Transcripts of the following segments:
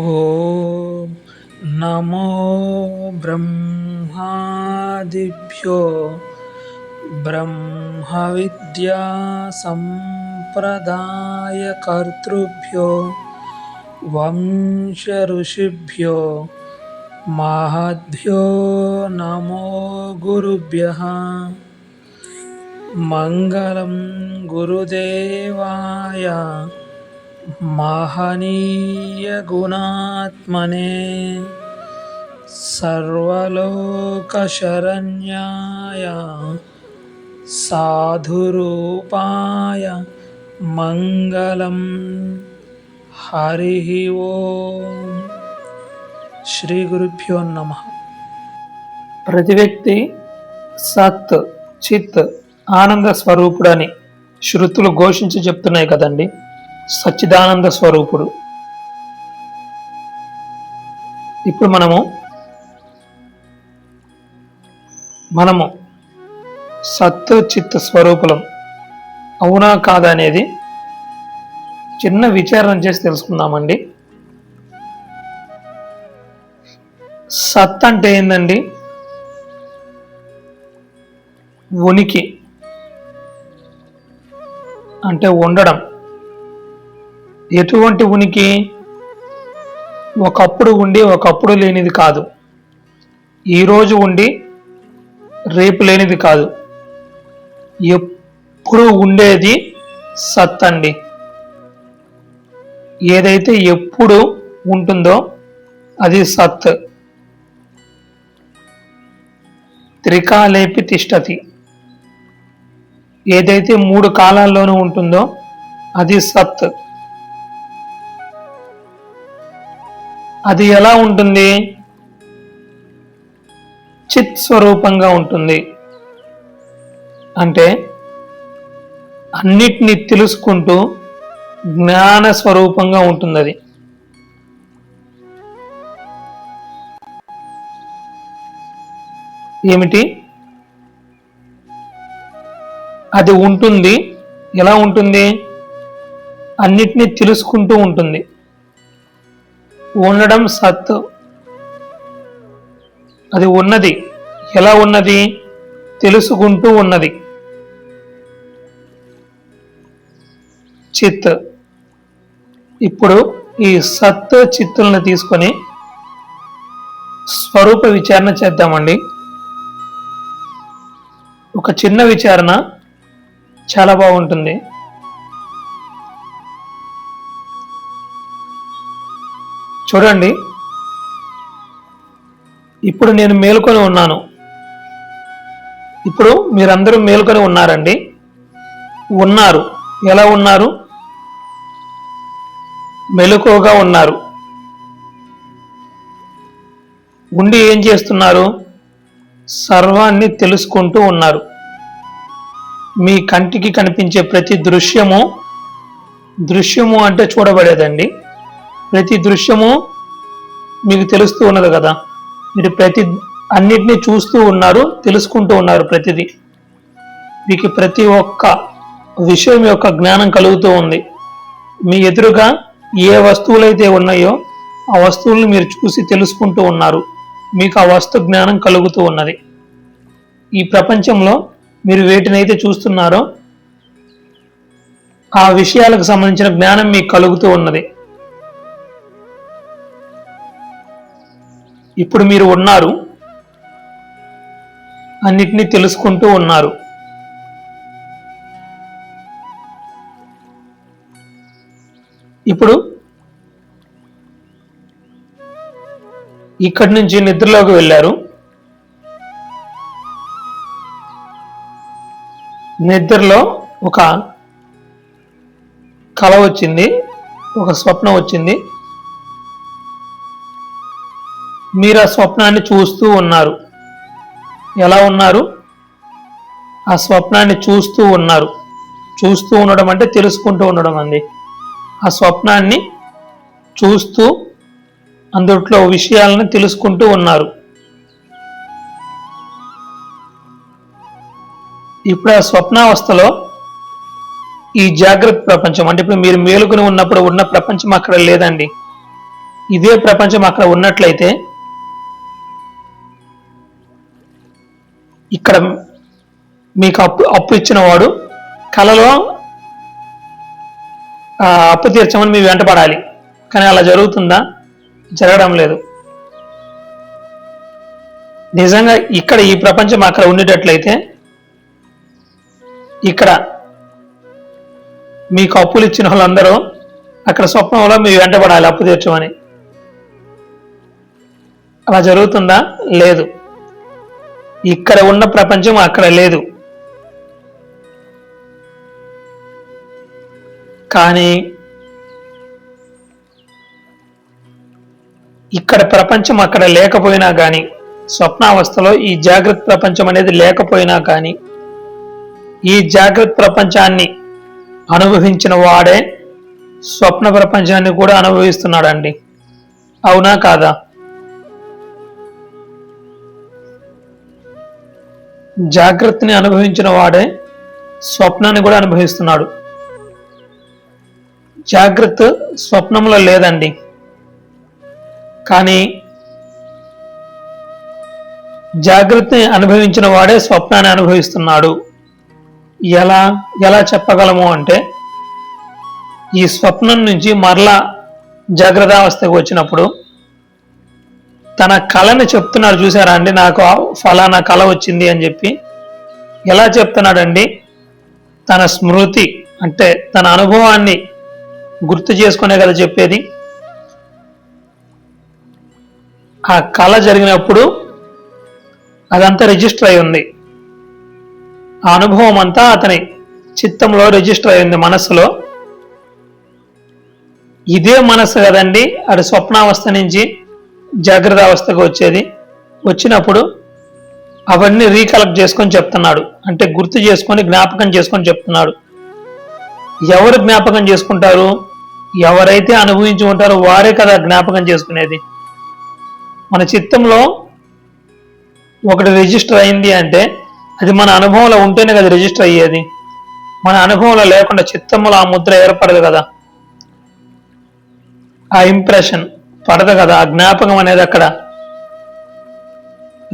ఓం నమో బ్రహ్మాదిభ్యో బ్రహ్మ విద్యా సంప్రదాయకర్తృభ్యో వంశ ఋషిభ్యో మహద్భ్యో నమో గురుభ్యః. మంగళం గురుదేవాయ మహనీయ గుణాత్మనే సర్వలోకశరణ్యాయ సాధురూపాయ మంగళం. హరి ఓం. శ్రీ గురుభ్యో నమః. ప్రతి వ్యక్తి సత్ చిత్ ఆనంద స్వరూపుడని శృతులు ఘోషించి చెప్తున్నాయి కదండి. సచ్చిదానంద స్వరూపుడు. ఇప్పుడు మనము సత్ చిత్ స్వరూపులం అవునా కాదా అనేది చిన్న విచారణ చేసి తెలుసుకుందామండి. సత్ అంటే ఏందండి? ఉనికి అంటే ఉండడం. ఎటువంటి ఉనికి? ఒకప్పుడు ఉండి ఒకప్పుడు లేనిది కాదు. ఈరోజు ఉండి రేపు లేనిది కాదు. ఎప్పుడు ఉండేది సత్ అండి. ఏదైతే ఎప్పుడు ఉంటుందో అది సత్. త్రికాలేపి తిష్టతి. ఏదైతే 3 కాలాల్లోనూ ఉంటుందో అది సత్. అది ఎలా ఉంటుంది? చిత్ స్వరూపంగా ఉంటుంది. అంటే అన్నిటినీ తెలుసుకుంటూ జ్ఞాన స్వరూపంగా ఉంటుంది. అది ఏమిటి? అది ఉంటుంది. ఎలా ఉంటుంది? అన్నిటినీ తెలుసుకుంటూ ఉంటుంది. ఉండడం సత్. అది ఉన్నది. ఎలా ఉన్నది? తెలుసుకుంటూ ఉన్నది. చిత్. ఇప్పుడు ఈ సత్ చిత్తులను తీసుకొని స్వరూప విచారణ చేద్దామండి. ఒక చిన్న విచారణ చాలా బాగుంటుంది. చూడండి, ఇప్పుడు నేను మేలుకొని ఉన్నాను. ఇప్పుడు మీరందరూ మేలుకొని ఉన్నారండి. ఉన్నారు. ఎలా ఉన్నారు? మెలకువగా ఉన్నారు. ఉండి ఏం చేస్తున్నారు? సర్వాన్ని తెలుసుకుంటూ ఉన్నారు. మీ కంటికి కనిపించే ప్రతి దృశ్యము అంటే చూడబడేదండి. ప్రతి దృశ్యము మీకు తెలుస్తూ ఉన్నది కదా. మీరు అన్నిటినీ చూస్తూ ఉన్నారు, తెలుసుకుంటూ ఉన్నారు. ప్రతిదీ మీకు ప్రతి ఒక్క విషయం యొక్క జ్ఞానం కలుగుతూ ఉంది. మీ ఎదురుగా ఏ వస్తువులైతే ఉన్నాయో ఆ వస్తువులను మీరు చూసి తెలుసుకుంటూ ఉన్నారు. మీకు ఆ వస్తు జ్ఞానం కలుగుతూ ఉన్నది. ఈ ప్రపంచంలో మీరు వేటినైతే చూస్తున్నారో ఆ విషయాలకు సంబంధించిన జ్ఞానం మీకు కలుగుతూ ఉన్నది. ఇప్పుడు మీరు ఉన్నారు, అన్నిటినీ తెలుసుకుంటూ ఉన్నారు. ఇప్పుడు ఇక్కడి నుంచి నిద్రలోకి వెళ్ళారు. నిద్రలో ఒక కల వచ్చింది, ఒక స్వప్నం వచ్చింది. మీరు ఆ స్వప్నాన్ని చూస్తూ ఉన్నారు. ఎలా ఉన్నారు? ఆ స్వప్నాన్ని చూస్తూ ఉన్నారు. చూస్తూ ఉండడం అంటే తెలుసుకుంటూ ఉండడం అండి. ఆ స్వప్నాన్ని చూస్తూ అందులో విషయాలను తెలుసుకుంటూ ఉన్నారు. ఇప్పుడు ఆ స్వప్నావస్థలో ఈ జాగ్రత్త ప్రపంచం అంటే ఇప్పుడు మీరు మేలుకొని ఉన్నప్పుడు ఉన్న ప్రపంచం అక్కడ లేదండి. ఇదే ప్రపంచం అక్కడ ఉన్నట్లయితే ఇక్కడ మీకు అప్పు ఇచ్చిన వాడు కలలో అప్పు తీర్చమని మీ వెంట పడాలి. కానీ అలా జరుగుతుందా? జరగడం లేదు. నిజంగా ఇక్కడ ఈ ప్రపంచం అక్కడ ఉండేటట్లయితే ఇక్కడ మీకు అప్పులు ఇచ్చిన వాళ్ళందరూ అక్కడ స్వప్నంలో మీ వెంట పడాలి అప్పు తీర్చమని. అలా జరుగుతుందా? లేదు. ఇక్కడ ఉన్న ప్రపంచం అక్కడ లేదు. కానీ ఇక్కడ ప్రపంచం అక్కడ లేకపోయినా కానీ, స్వప్నావస్థలో ఈ జాగ్రత్త ప్రపంచం అనేది లేకపోయినా కానీ, ఈ జాగ్రత్త ప్రపంచాన్ని అనుభవించిన వాడే స్వప్న ప్రపంచాన్ని కూడా అనుభవిస్తున్నాడండి. అవునా కాదా? జాగ్రత్తని అనుభవించిన వాడే స్వప్నాన్ని కూడా అనుభవిస్తున్నాడు. జాగ్రత్త స్వప్నంలో లేదండి. కానీ జాగ్రత్తని అనుభవించిన వాడే స్వప్నాన్ని అనుభవిస్తున్నాడు. ఎలా చెప్పగలము అంటే, ఈ స్వప్నం నుంచి మరలా జాగ్రత్తావస్థకు వచ్చినప్పుడు తన కళని చెప్తున్నాడు. చూసారా అండి, నాకు ఫలానా కళ వచ్చింది అని చెప్పి. ఎలా చెప్తున్నాడండి? తన స్మృతి అంటే తన అనుభవాన్ని గుర్తు చేసుకునే కదా చెప్పేది. ఆ కళ జరిగినప్పుడు అదంతా రిజిస్టర్ అయి ఉంది. ఆ అనుభవం అంతా అతని చిత్తంలో రిజిస్టర్ అయింది, మనస్సులో. ఇదే మనస్సు కదండి అది స్వప్నావస్థ నుంచి జాగ్రత్త అవస్థకు వచ్చేది. వచ్చినప్పుడు అవన్నీ రీకలెక్ట్ చేసుకొని చెప్తున్నాడు. అంటే గుర్తు చేసుకొని జ్ఞాపకం చేసుకొని చెప్తున్నాడు. ఎవరు జ్ఞాపకం చేసుకుంటారు? ఎవరైతే అనుభవించి ఉంటారో వారే కదా జ్ఞాపకం చేసుకునేది. మన చిత్తంలో ఒకటి రిజిస్టర్ అయింది అంటే అది మన అనుభవంలో ఉంటేనే కదా రిజిస్టర్ అయ్యేది. మన అనుభవంలో లేకుండా చిత్తంలో ఆ ముద్ర ఏర్పడదు కదా, ఆ ఇంప్రెషన్ పడదు కదా, ఆ జ్ఞాపకం అనేది అక్కడ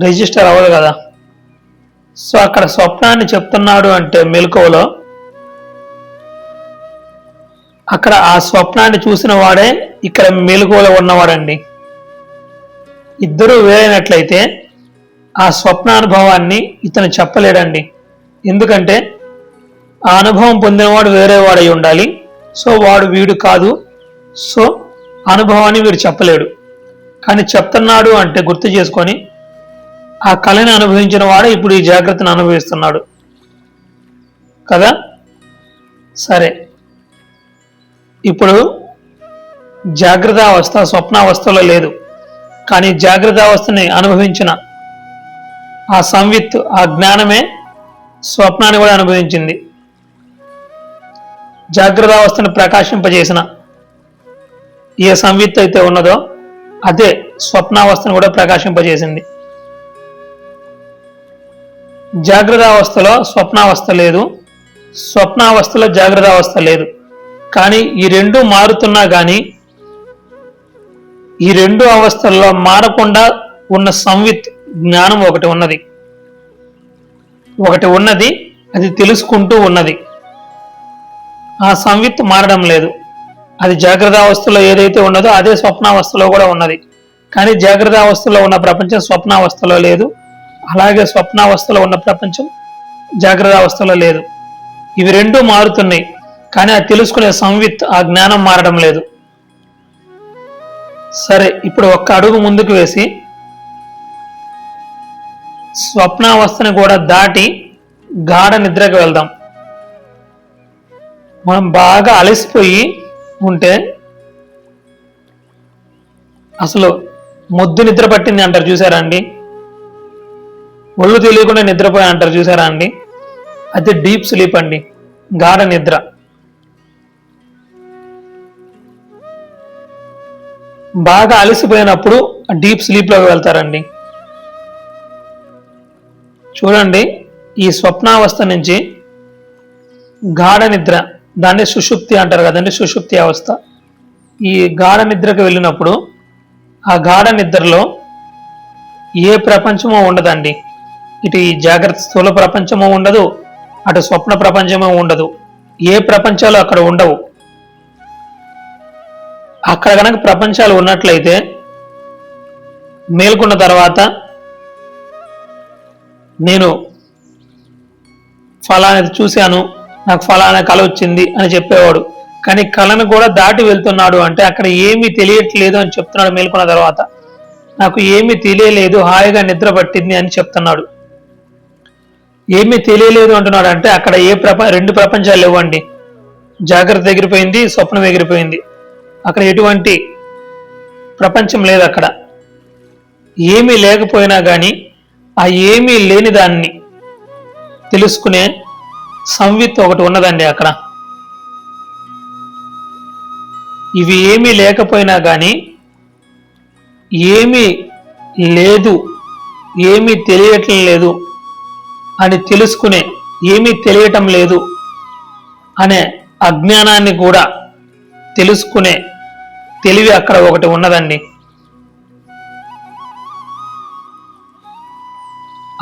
రిజిస్టర్ అవ్వదు కదా. సో అక్కడ స్వప్నాన్ని చెప్తున్నాడు అంటే మెలకువలో అక్కడ ఆ స్వప్నాన్ని చూసిన వాడే ఇక్కడ మెలకువలో ఉన్నవాడండి. ఇద్దరు వేరైనట్లయితే ఆ స్వప్నానుభవాన్ని ఇతను చెప్పలేడండి. ఎందుకంటే ఆ అనుభవం పొందినవాడు వేరే వాడై ఉండాలి. సో వాడు వీడు కాదు. సో అనుభవాన్ని వీడు చెప్పలేడు. కానీ చెప్తున్నాడు అంటే గుర్తు చేసుకొని ఆ కళని అనుభవించిన వాడే ఇప్పుడు ఈ జాగ్రత్తను అనుభవిస్తున్నాడు కదా. సరే, ఇప్పుడు జాగ్రత్త అవస్థ స్వప్నావస్థలో లేదు. కానీ జాగ్రత్త అవస్థని అనుభవించిన ఆ సంవిత్, ఆ జ్ఞానమే స్వప్నాన్ని కూడా అనుభవించింది. జాగ్రత్త అవస్థను ప్రకాశింపజేసిన ఏ సంవిత్ అయితే ఉన్నదో అదే స్వప్నావస్థను కూడా ప్రకాశింపజేసింది. జాగ్రత్త అవస్థలో స్వప్నావస్థ లేదు, స్వప్నావస్థలో జాగ్రత్త అవస్థ లేదు. కానీ ఈ రెండు మారుతున్నా కానీ ఈ రెండు అవస్థల్లో మారకుండా ఉన్న సంవిత్ జ్ఞానం ఒకటి ఉన్నది, అది తెలుసుకుంటూ ఉన్నది. ఆ సంవిత్ మారడం లేదు. అది జాగ్రత్త అవస్థలో ఏదైతే ఉన్నదో అదే స్వప్నావస్థలో కూడా ఉన్నది. కానీ జాగ్రత్త అవస్థలో ఉన్న ప్రపంచం స్వప్నావస్థలో లేదు, అలాగే స్వప్నావస్థలో ఉన్న ప్రపంచం జాగ్రత్త అవస్థలో లేదు. ఇవి రెండూ మారుతున్నాయి, కానీ అది తెలుసుకునే సంవిత్, ఆ జ్ఞానం మారడం లేదు. సరే, ఇప్పుడు ఒక్క అడుగు ముందుకు వేసి స్వప్నావస్థను కూడా దాటి గాఢ నిద్రకు వెళ్దాం. మనం బాగా అలసిపోయి ఉంటే, అసలు మొద్దు నిద్ర పట్టింది అంటారు చూసారా అండి, ఒళ్ళు తెలియకుండా నిద్రపోయి అంటారు చూసారా అండి, అది డీప్ స్లీప్ అండి, గాఢ నిద్ర. బాగా అలసిపోయినప్పుడు డీప్ స్లీప్లోకి వెళ్తారండి. చూడండి, ఈ స్వప్నావస్థ నుంచి గాఢ నిద్ర, దాన్ని సుషుప్తి అంటారు కదండి, సుషుప్తి అవస్థ. ఈ గాఢ నిద్రకు వెళ్ళినప్పుడు ఆ గాఢ నిద్రలో ఏ ప్రపంచమో ఉండదండి. ఇటు ఈ జాగ్రత్త స్థూల ప్రపంచము ఉండదు, అటు స్వప్న ప్రపంచము ఉండదు. ఏ ప్రపంచాలు అక్కడ ఉండవు. అక్కడ కనుక ప్రపంచాలు ఉన్నట్లయితే మేల్కొన్న తర్వాత నేను ఫలానాది చూశాను, నాకు ఫలానా కళ వచ్చింది అని చెప్పేవాడు. కానీ కళను కూడా దాటి వెళ్తున్నాడు అంటే అక్కడ ఏమీ తెలియట్లేదు అని చెప్తున్నాడు. మేల్కొన్న తర్వాత నాకు ఏమీ తెలియలేదు, హాయిగా నిద్ర పట్టింది అని చెప్తున్నాడు. ఏమీ తెలియలేదు అంటున్నాడు అంటే అక్కడ రెండు ప్రపంచాలు లేవండి. జాగ్రత్త ఎగిరిపోయింది, స్వప్నం ఎగిరిపోయింది. అక్కడ ఎటువంటి ప్రపంచం లేదు. అక్కడ ఏమీ లేకపోయినా కానీ ఆ ఏమీ లేని దాన్ని తెలుసుకునే సంవిత్ ఒకటి ఉన్నదండి అక్కడ. ఇవి ఏమీ లేకపోయినా కానీ ఏమీ లేదు, ఏమీ తెలియటం లేదు అని తెలుసుకునే, ఏమీ తెలియటం లేదు అనే అజ్ఞానాన్ని కూడా తెలుసుకునే తెలివి అక్కడ ఒకటి ఉన్నదండి.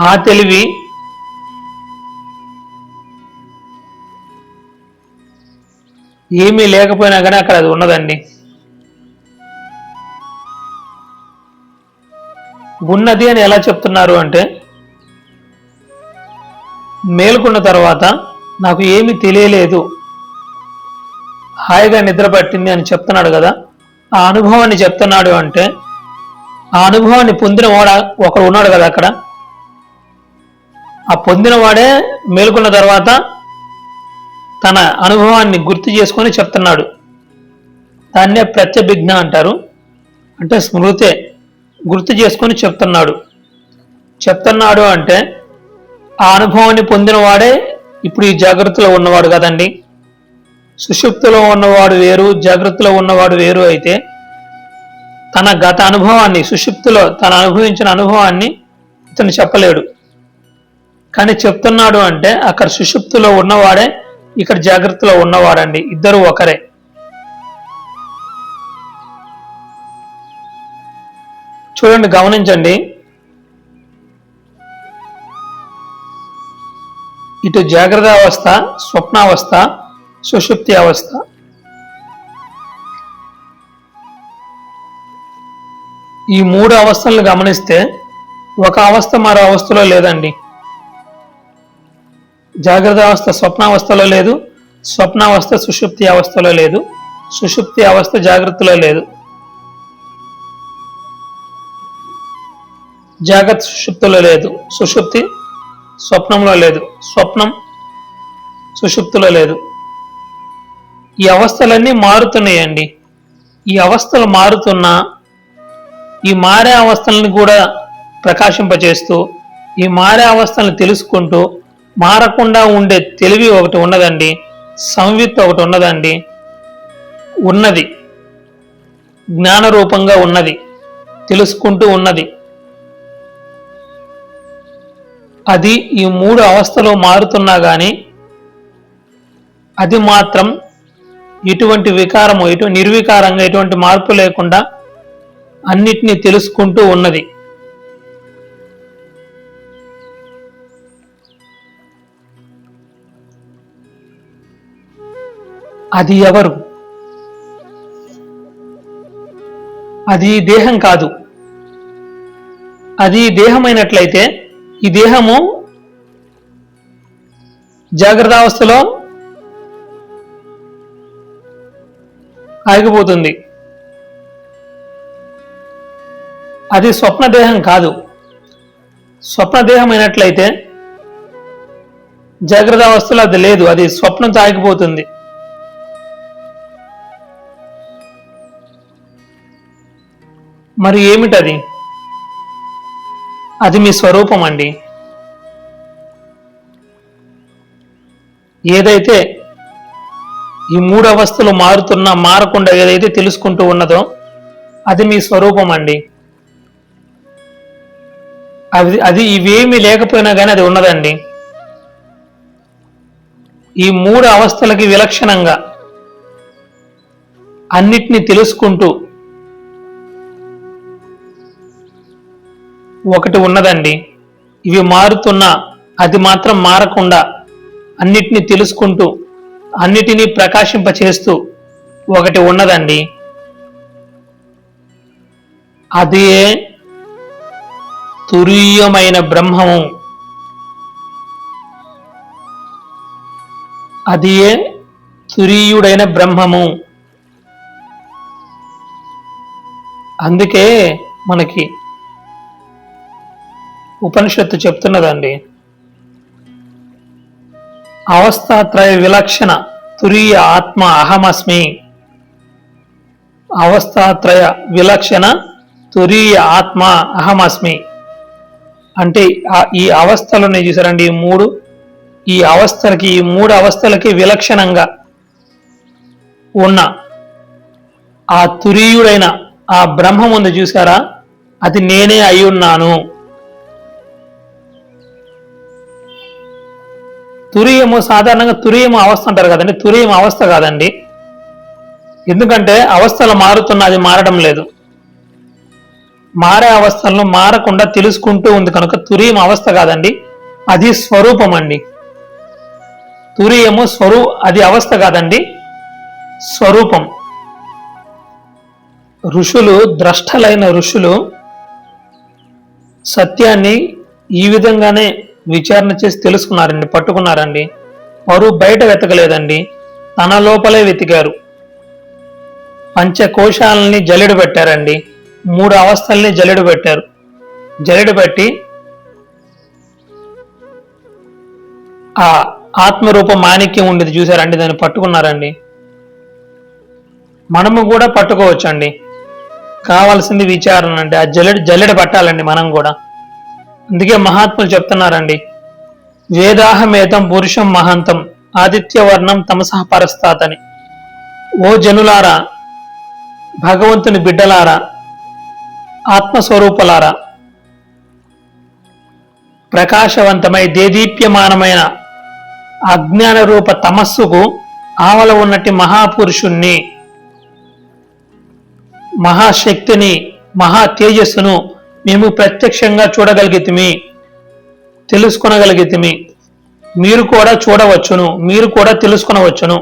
ఆ తెలివి ఏమీ లేకపోయినా కానీ అక్కడ అది ఉన్నదండి. ఉన్నది అని ఎలా చెప్తున్నారు అంటే మేలుకున్న తర్వాత నాకు ఏమీ తెలియలేదు, హాయిగా నిద్ర పట్టింది అని చెప్తున్నాడు కదా. ఆ అనుభవాన్ని చెప్తున్నాడు అంటే ఆ అనుభవాన్ని పొందిన వాడు ఒకడు ఉన్నాడు కదా అక్కడ. ఆ పొందిన వాడే మేలుకున్న తర్వాత తన అనుభవాన్ని గుర్తు చేసుకొని చెప్తున్నాడు. దాన్నే ప్రత్యభిజ్ఞ అంటారు. అంటే స్మృతే గుర్తు చేసుకొని చెప్తున్నాడు అంటే ఆ అనుభవాన్ని పొందిన వాడే ఇప్పుడు ఈ జాగ్రత్తలో ఉన్నవాడు కదండి. సుషుప్తిలో ఉన్నవాడు వేరు, జాగ్రత్తలో ఉన్నవాడు వేరు. అయితే తన గత అనుభవాన్ని, సుషుప్తిలో తను అనుభవించిన అనుభవాన్ని ఇతను చెప్పలేడు. కానీ చెప్తున్నాడు అంటే అక్కడ సుషుప్తిలో ఉన్నవాడే ఇక్కడ జాగ్రత్తలో ఉన్నవాడండి. ఇద్దరు ఒకరే. చూడండి, గమనించండి. ఇటు జాగ్రత్త అవస్థ, స్వప్నావస్థ, సుషుప్తి అవస్థ. ఈ మూడు అవస్థలను గమనిస్తే ఒక అవస్థ మరో అవస్థలో లేదండి. జాగ్రత్త అవస్థ స్వప్నావస్థలో లేదు, స్వప్నావస్థ సుషుప్తి అవస్థలో లేదు, సుషుప్తి అవస్థ జాగ్రత్తలో లేదు. జాగ్రత్త సుషుప్తిలో లేదు, సుషుప్తి స్వప్నంలో లేదు, స్వప్నం సుషుప్తిలో లేదు. ఈ అవస్థలన్నీ మారుతున్నాయండి. ఈ అవస్థలు మారుతున్నా ఈ మారే అవస్థలను కూడా ప్రకాశింపచేస్తూ ఈ మారే అవస్థలను తెలుసుకుంటూ మారకుండా ఉండే తెలివి ఒకటి ఉన్నదండి. సంవిత్ ఒకటి ఉన్నదండి. ఉన్నది, జ్ఞానరూపంగా ఉన్నది, తెలుసుకుంటూ ఉన్నది. అది ఈ మూడు అవస్థలు మారుతున్నా కానీ అది మాత్రం ఎటువంటి వికారము, నిర్వికారంగా ఎటువంటి మార్పు లేకుండా అన్నిటినీ తెలుసుకుంటూ ఉన్నది. అది ఎవరు? అది దేహం కాదు. అది దేహమైనట్లయితే ఈ దేహము జాగ్రత్త అవస్థలో ఆగిపోతుంది. అది స్వప్న దేహం కాదు. స్వప్న దేహం అయినట్లయితే జాగ్రత్త అవస్థలో అది లేదు, అది స్వప్నంతో ఆగిపోతుంది. మరి ఏమిటది? అది మీ స్వరూపం అండి. ఏదైతే ఈ మూడు అవస్థలు మారుతున్నా మారకుండా ఏదైతే తెలుసుకుంటూ ఉన్నదో అది మీ స్వరూపం అండి. అది ఇవేమీ లేకపోయినా కానీ అది ఉన్నదండి. ఈ మూడు అవస్థలకి విలక్షణంగా అన్నిటినీ తెలుసుకుంటూ ఒకటి ఉన్నదండి. ఇవి మారుతున్నా అది మాత్రం మారకుండా అన్నిటినీ తెలుసుకుంటూ అన్నిటినీ ప్రకాశింపచేస్తూ ఒకటి ఉన్నదండి. అదే తురీయమైన బ్రహ్మము. అదే తురీయుడైన బ్రహ్మము. అందుకే మనకి ఉపనిషత్తు చెప్తున్నదండి, అవస్థాత్రయ విలక్షణ తురీయ ఆత్మ అహమస్మి. అవస్థాత్రయ విలక్షణ తురీయ ఆత్మ అహమస్మి అంటే ఈ అవస్థలని చూసారండి, ఈ మూడు అవస్థలకి విలక్షణంగా ఉన్న ఆ తురీయుడైన ఆ బ్రహ్మం ఉంది చూసారా, అది నేనే అయి ఉన్నాను. తురీయము సాధారణంగా తురీయము అవస్థ అంటారు కదండి, తురీయం అవస్థ కాదండి. ఎందుకంటే అవస్థలు మారుతున్నా అది మారడం లేదు. మారే అవస్థలను మారకుండా తెలుసుకుంటూ ఉంది కనుక తురీయం అవస్థ కాదండి, అది స్వరూపం అండి. తురీయము అది అవస్థ కాదండి, స్వరూపం. ఋషులు, ద్రష్టలైన ఋషులు సత్యాన్ని ఈ విధంగానే విచారణ చేసి తెలుసుకున్నారండి, పట్టుకున్నారండి. వారు బయట వెతకలేదండి, తన లోపలే వెతికారు. పంచకోశాలని జల్లెడు పెట్టారండి, 3 అవస్థల్ని జల్లెడు పెట్టారు. జల్లెడు పెట్టి ఆ ఆత్మరూప మాణిక్యం ఉండేది చూసారండి, దాన్ని పట్టుకున్నారండి. మనము కూడా పట్టుకోవచ్చండి, కావాల్సింది విచారణ అండి. ఆ జల్లెడ పట్టాలండి మనం కూడా. అందుకే మహాత్ములు చెప్తున్నారండి, వేదాహమేతం పురుషం మహాంతం ఆదిత్యవర్ణం తమసః పరస్తాత్ అని. ఓ జనులారా, భగవంతుని బిడ్డలారా, ఆత్మస్వరూపులారా, ప్రకాశవంతమై దేదీప్యమానమైన అజ్ఞాన రూప తమస్సుకు ఆవల ఉన్నట్టి మహాపురుషుణ్ణి, మహాశక్తిని, మహా తేజస్సును మేము ప్రత్యక్షంగా చూడగలిగితిమి, తెలుసుకొనగలిగితిమి. మీరు కూడా చూడవచ్చును, మీరు కూడా తెలుసుకొనవచ్చును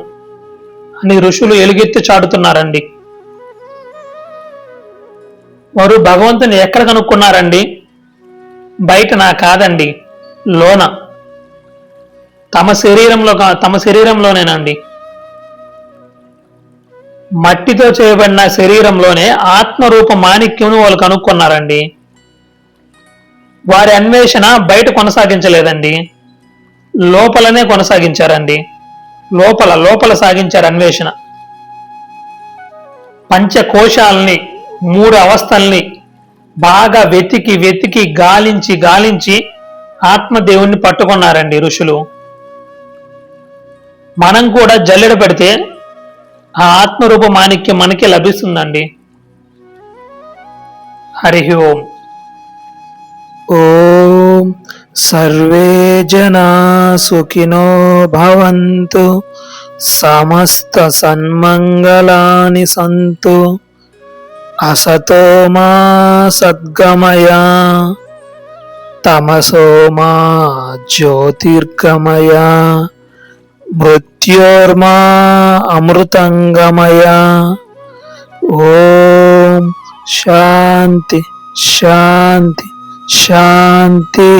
అని ఋషులు ఎలుగెత్తి చాటుతున్నారండి. వారు భగవంతుని ఎక్కడ కనుక్కున్నారండి? బయటనా కాదండి, లోన, తమ శరీరంలోనేనండి. మట్టితో చేయబడిన శరీరంలోనే ఆత్మరూప మాణిక్యంను వాళ్ళు కనుక్కున్నారండి. వారి అన్వేషణ బయట కొనసాగించలేదండి, లోపలనే కొనసాగించారండి. లోపల సాగించారు అన్వేషణ. పంచకోశాలని, 3 అవస్థల్ని బాగా వెతికి గాలించి ఆత్మదేవుణ్ణి పట్టుకున్నారండి ఋషులు. మనం కూడా జల్లెడ పెడితే ఆ ఆత్మరూప మాణిక్యం మనకి లభిస్తుందండి. హరి ఓం. ఓం సర్వే జనా సుఖినో భవంతు, సమస్త సన్మంగళాని సంతు. అసతో మా సద్గమయ, తమసో మా జ్యోతిర్గమయ, మృత్యోర్మా అమృతంగమయ. ఓం శాంతి శాంతి శాంతి.